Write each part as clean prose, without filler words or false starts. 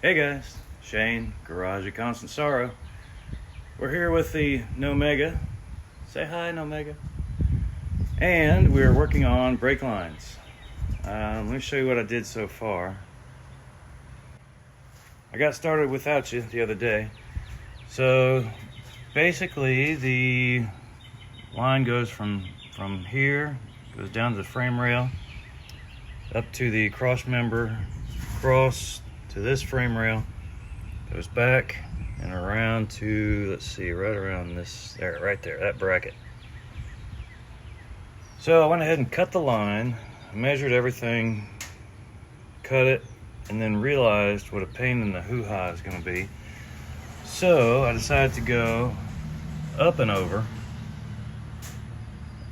Hey guys, Shane, Garage of Constant Sorrow. We're here with the Nomega. Say hi, Nomega. And we're working on brake lines. Let me show you what I did so far. I got started without you the other day. So basically the line goes from here, goes down to the frame rail, up to the cross member, cross to this frame rail, goes back and around to, let's see, right around this, there, right there, that bracket. So I went ahead and cut the line, measured everything, cut it, and then realized what a pain in the hoo-ha is going to be. So I decided to go up and over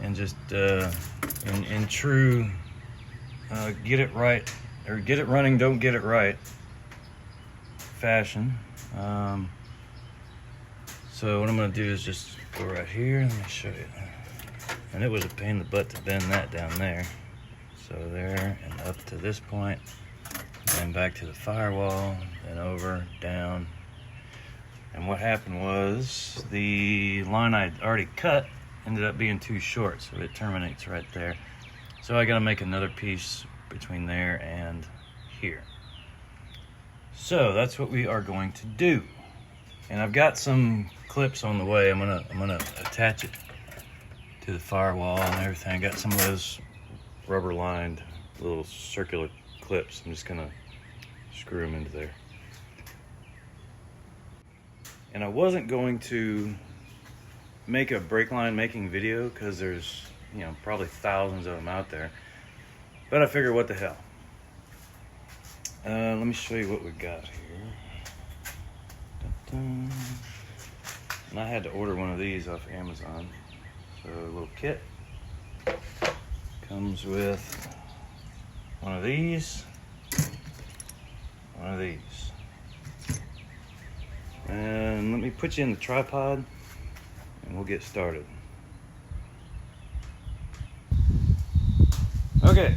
and just in true get it right, or get it running, don't get it right fashion. So what I'm going to do is just go right here. Let me show you. And it was a pain in the butt to bend that down there. So there and up to this point, then back to the firewall, then over, down. And what happened was the line I'd already cut ended up being too short, so it terminates right there. So I got to make another piece between there and here. So that's what we are going to do. And I've got some clips on the way. I'm gonna attach it to the firewall and everything. I got some of those rubber lined little circular clips. I'm just gonna screw them into there. And I wasn't going to make a brake line making video because there's, you know, probably thousands of them out there. But I figured, what the hell? Let me show you what we got here. Dun-dun. And I had to order one of these off Amazon. So a little kit comes with one of these, and let me put you in the tripod and we'll get started. Okay.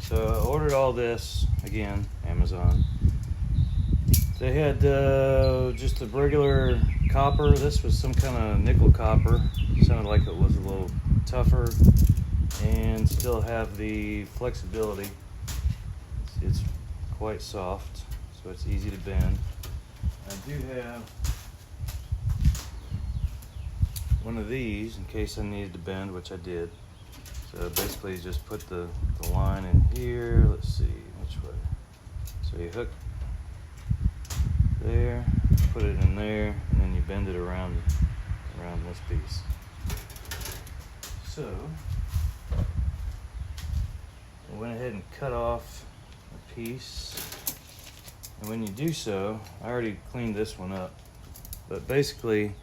So I ordered all this, again, Amazon. They had just a regular copper. This was some kind of nickel copper. Sounded like it was a little tougher and still have the flexibility. It's quite soft, so it's easy to bend. I do have one of these in case I needed to bend, which I did. So basically you just put the line in here. Let's see, which way? So you hook there, put it in there, and then you bend it around this piece. So I went ahead and cut off a piece. And when you do so, I already cleaned this one up, but basically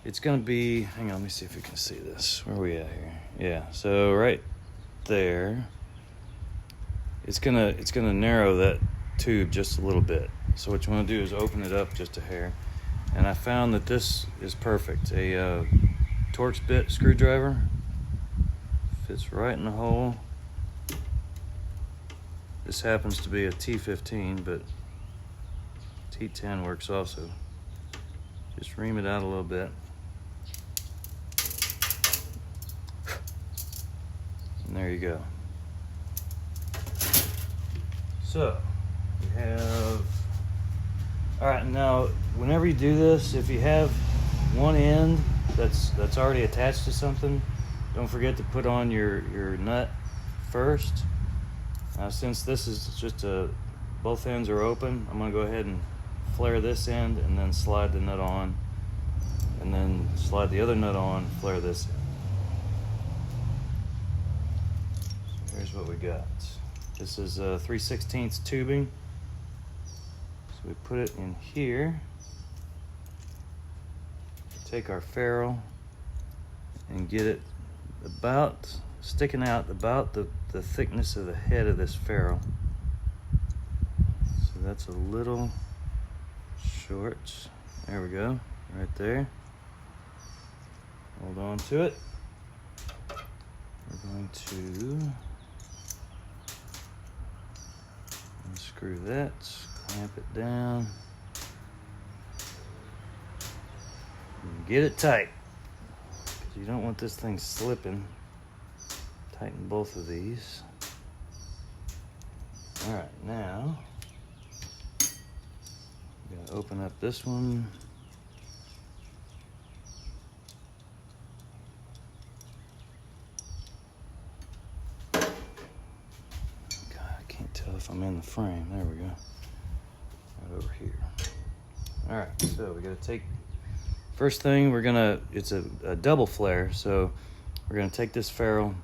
it's going to be, hang on, let me see if you can see this. Where are we at here? Yeah, so right there, it's gonna narrow that tube just a little bit. So what you want to do is open it up just a hair. And I found that this is perfect. A Torx bit screwdriver fits right in the hole. This happens to be a T15, but T10 works also. Just ream it out a little bit. And there you go. So we have, all right, now whenever you do this, if you have one end that's already attached to something, don't forget to put on your nut first. Now since this is just both ends are open, I'm gonna go ahead and flare this end and then slide the nut on, and then slide the other nut on, flare this end. So here's what we got. This is 3/16 tubing. So we put it in here. Take our ferrule and get it about sticking out about the thickness of the head of this ferrule. So that's a little short. There we go, right there. Hold on to it. We're going to unscrew that, clamp it down. And get it tight, because you don't want this thing slipping. Tighten both of these. All right, now I'm gonna open up this one. God, I can't tell if I'm in the frame. There we go. Right over here. All right, so we gotta take, first thing it's a double flare, so we're gonna take this ferrule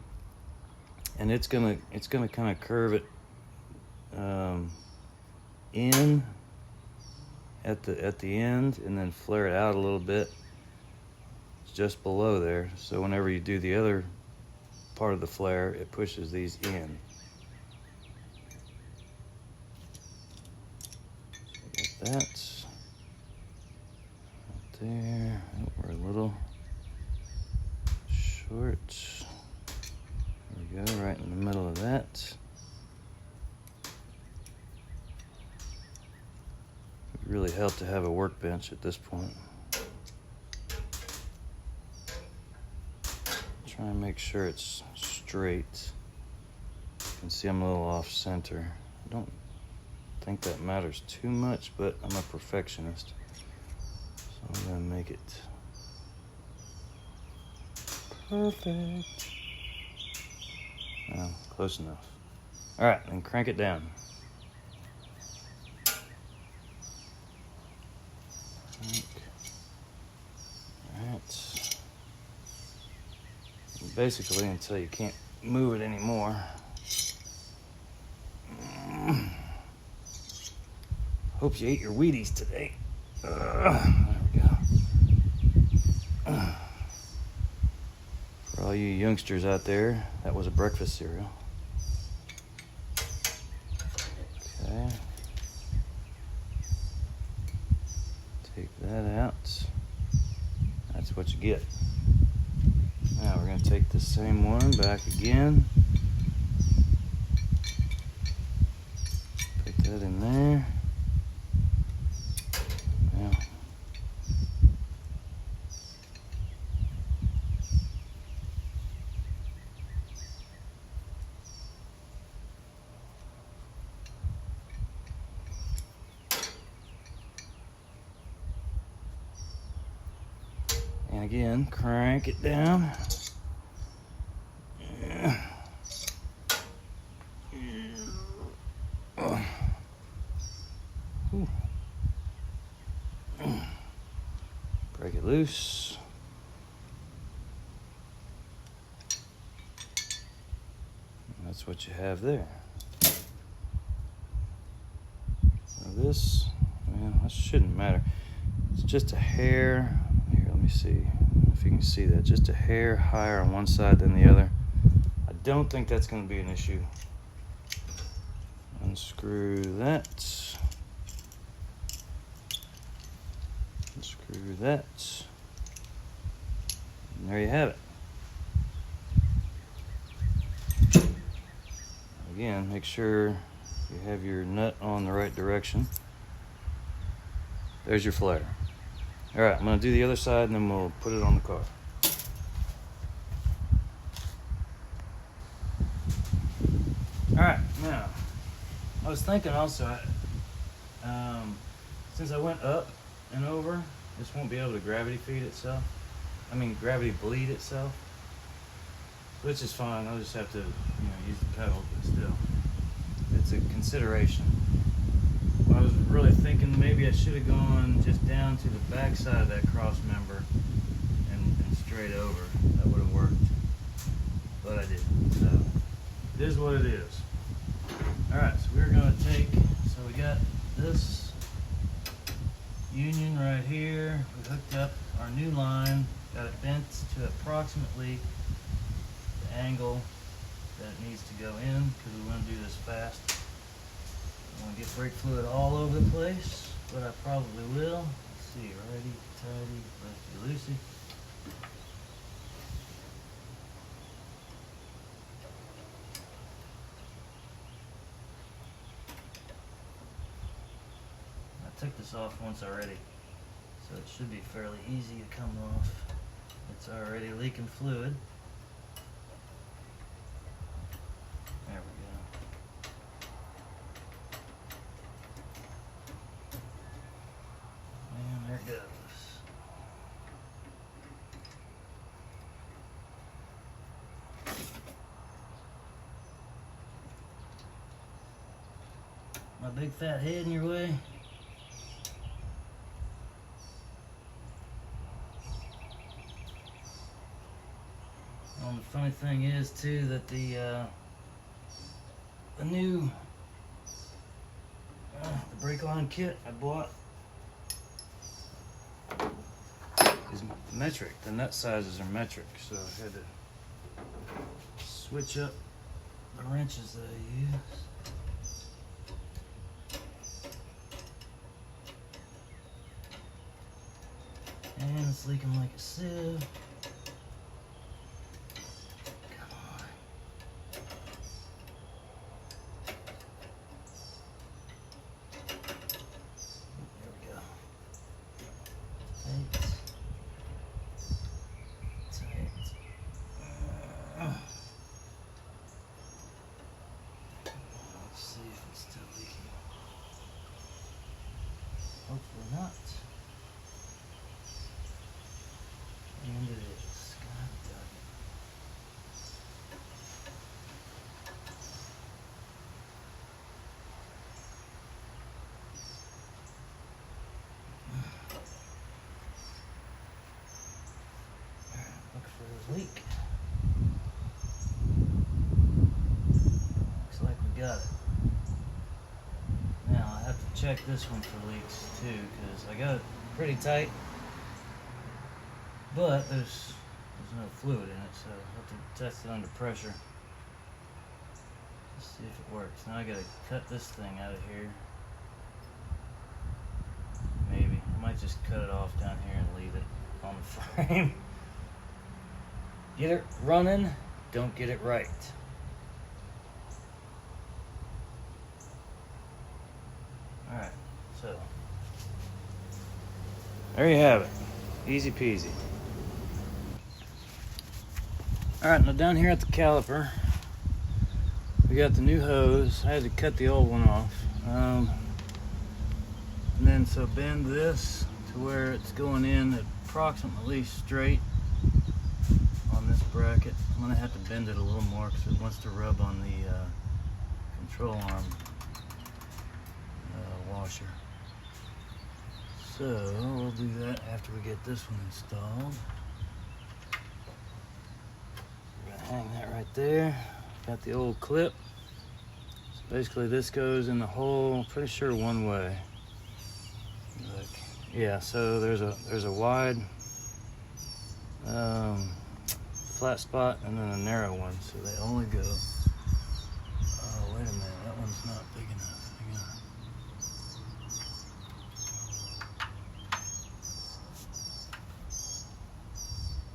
and it's gonna kind of curve it in at the end and then flare it out a little bit just below there. So whenever you do the other part of the flare, it pushes these in. Like that. Right there. Oh, we're a little short. There we go, right in the middle of that. It would really help to have a workbench at this point. Try and make sure it's straight. You can see I'm a little off center. I don't think that matters too much, but I'm a perfectionist. So I'm gonna make it perfect. Oh, close enough. All right, then crank it down. All right. Basically, until you can't move it anymore. Hope you ate your Wheaties today. There we go. For all you youngsters out there, that was a breakfast cereal. Okay. Take that out. That's what you get. Now we're going to take the same one back again. Put that in there. Now, and again, crank it down. Break it loose. And that's what you have there. Now this, well, that shouldn't matter. It's just a hair. Here, let me see if you can see that. Just a hair higher on one side than the other. I don't think that's going to be an issue. Unscrew that. Unscrew that. And there you have it. Again, make sure you have your nut on the right direction. There's your flare. All right, I'm going to do the other side and then we'll put it on the car. All right, now, I was thinking also, since I went up and over, this won't be able to gravity feed itself. I mean, gravity bleed itself, which is fine. I'll just have to, use the pedal, but still, it's a consideration. I was really thinking maybe I should have gone just down to the back side of that cross member and straight over. That would have worked, but I didn't. So it is what it is. All right, so we're going to take, so we got this union right here. We hooked up our new line, got it bent to approximately the angle that it needs to go in because we want to do this fast. I want to get brake fluid all over the place, but I probably will. Let's see, righty, tighty, lefty, loosey. took this off once already, so it should be fairly easy to come off. It's already leaking fluid. There we go. And there it goes. My big fat head in your way? Well, the funny thing is too that the new the brake line kit I bought is metric. The nut sizes are metric, so I had to switch up the wrenches that I use. And it's leaking like a sieve. Come on. There we go. Tight. Tight. Let's see if it's still leaking. Hopefully not. And it is. God dang it. Look for a leak. Looks like we got it. Now I have to check this one for leaks too, because I got it pretty tight. But there's no fluid in it, so I'll have to test it under pressure. Let's see if it works. Now I gotta cut this thing out of here. Maybe. I might just cut it off down here and leave it on the frame. Get it running, don't get it right. Alright, so there you have it. Easy peasy. Alright, now down here at the caliper, we got the new hose. I had to cut the old one off. And then so bend this to where it's going in approximately straight on this bracket. I'm going to have to bend it a little more because it wants to rub on the control arm washer. So we'll do that after we get this one installed. Hang that right there. Got the old clip. So basically this goes in the hole, pretty sure one way. Look. Yeah, so there's a wide flat spot and then a narrow one, so they only go. Oh, wait a minute, that one's not big enough.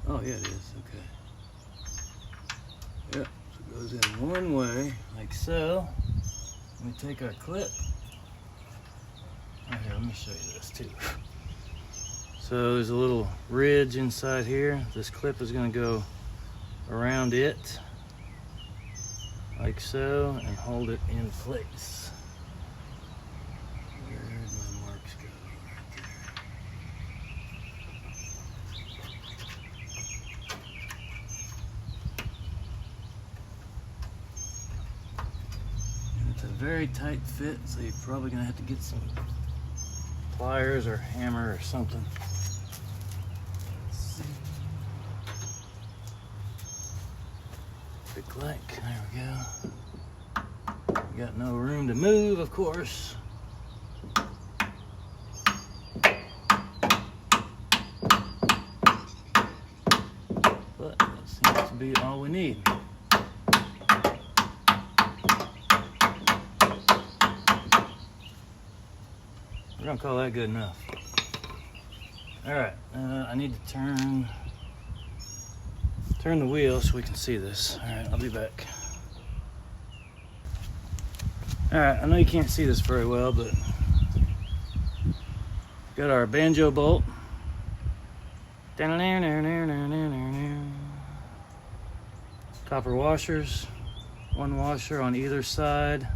Hang on. Oh yeah, it is, okay. Yep, so it goes in one way, like so. Let me take our clip. Oh, here, let me show you this too. So there's a little ridge inside here. This clip is going to go around it, like so, and hold it in place. Where did my marks go? Right there. And it's a very tight fit, so you're probably going to have to get some pliers or hammer or something. Big clank, there we go. We got no room to move, of course. But that seems to be all we need. We're gonna call that good enough. All right, I need to turn the wheel so we can see this. All right, I'll be back. All right, I know you can't see this very well, but Got our banjo bolt. Copper washers. One washer on either side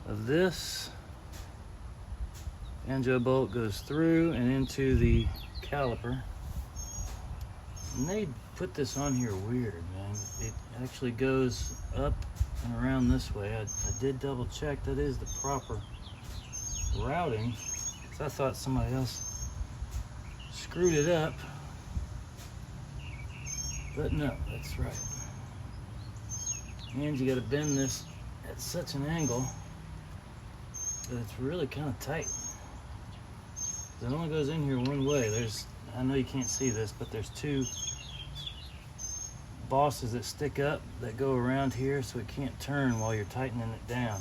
of this. Banjo bolt goes through and into the caliper. And they put this on here weird, man. It actually goes up and around this way. I did double check that is the proper routing, because I thought somebody else screwed it up. But no, that's right. And you got to bend this at such an angle that it's really kind of tight. It only goes in here one way. I know you can't see this, but there's two bosses that stick up that go around here, so it can't turn while you're tightening it down.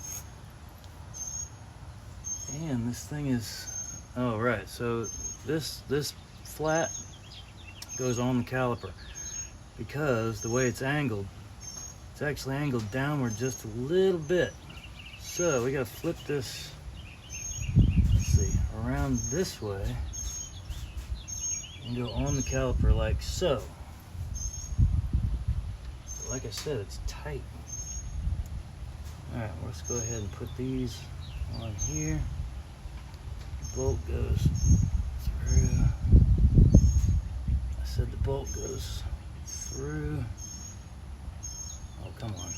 And this thing is, oh right, so this flat goes on the caliper, because the way it's angled, it's actually angled downward just a little bit. So we gotta flip this, let's see, around this way and go on the caliper like so. But like I said, it's tight. All right, let's go ahead and put these on here. The bolt goes through. I said the bolt goes through. Oh, come on.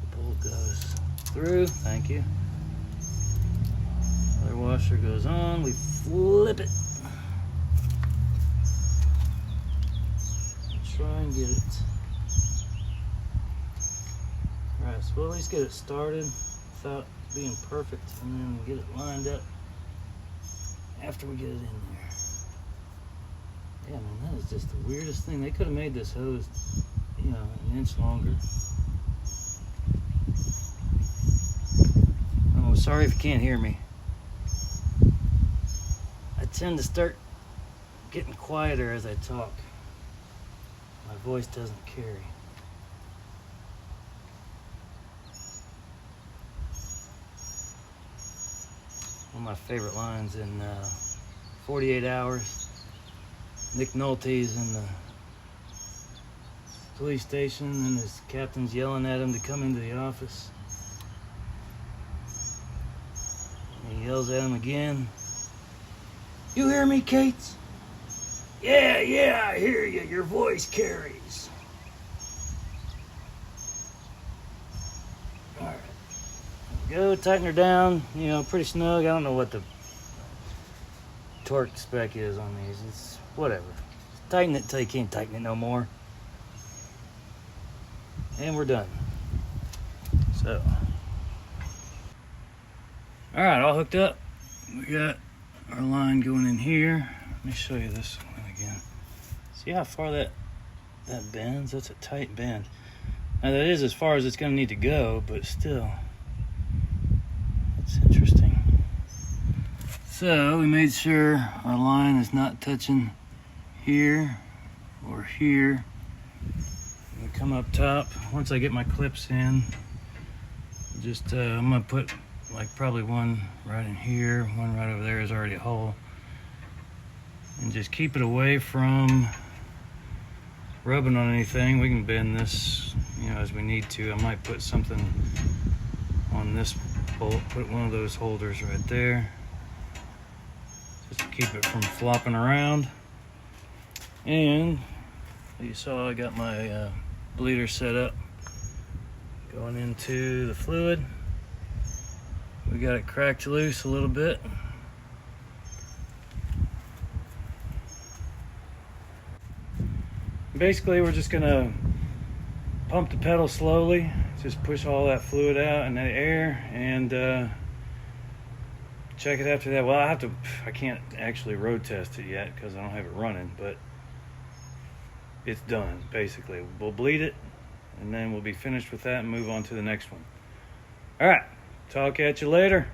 The bolt goes through, thank you. Other washer goes on, we flip it. Try and get it. Alright, so we'll at least get it started without being perfect, and then get it lined up after we get it in there. Yeah, man, that is just the weirdest thing. They could have made this hose, you know, an inch longer. Oh, sorry if you can't hear me. I tend to start getting quieter as I talk. My voice doesn't carry. One of my favorite lines in 48 Hours. Nick Nolte's in the police station and his captain's yelling at him to come into the office. And he yells at him again. "You hear me, Cates? Yeah, I hear you. Your voice carries." All right. There we go. Tighten her down. You know, pretty snug. I don't know what the torque spec is on these. It's whatever. Tighten it till you can't tighten it no more. And we're done. So. All right, all hooked up. We got our line going in here. Let me show you this one again. See how far that bends? That's a tight bend. Now that is as far as it's gonna need to go, but still, that's interesting. So we made sure our line is not touching here or here. We come up top. Once I get my clips in, just I'm gonna put like probably one right in here, one right over there is already a hole. And just keep it away from rubbing on anything. We can bend this, you know, as we need to. I might put something on this bolt, put one of those holders right there, just to keep it from flopping around. And you saw I got my bleeder set up, going into the fluid. We got it cracked loose a little bit. Basically, we're just gonna pump the pedal slowly, just push all that fluid out and that air, and check it after that. Well, I can't actually road test it yet because I don't have it running, but it's done, basically. We'll bleed it, and then we'll be finished with that and move on to the next one. All right, talk at you later.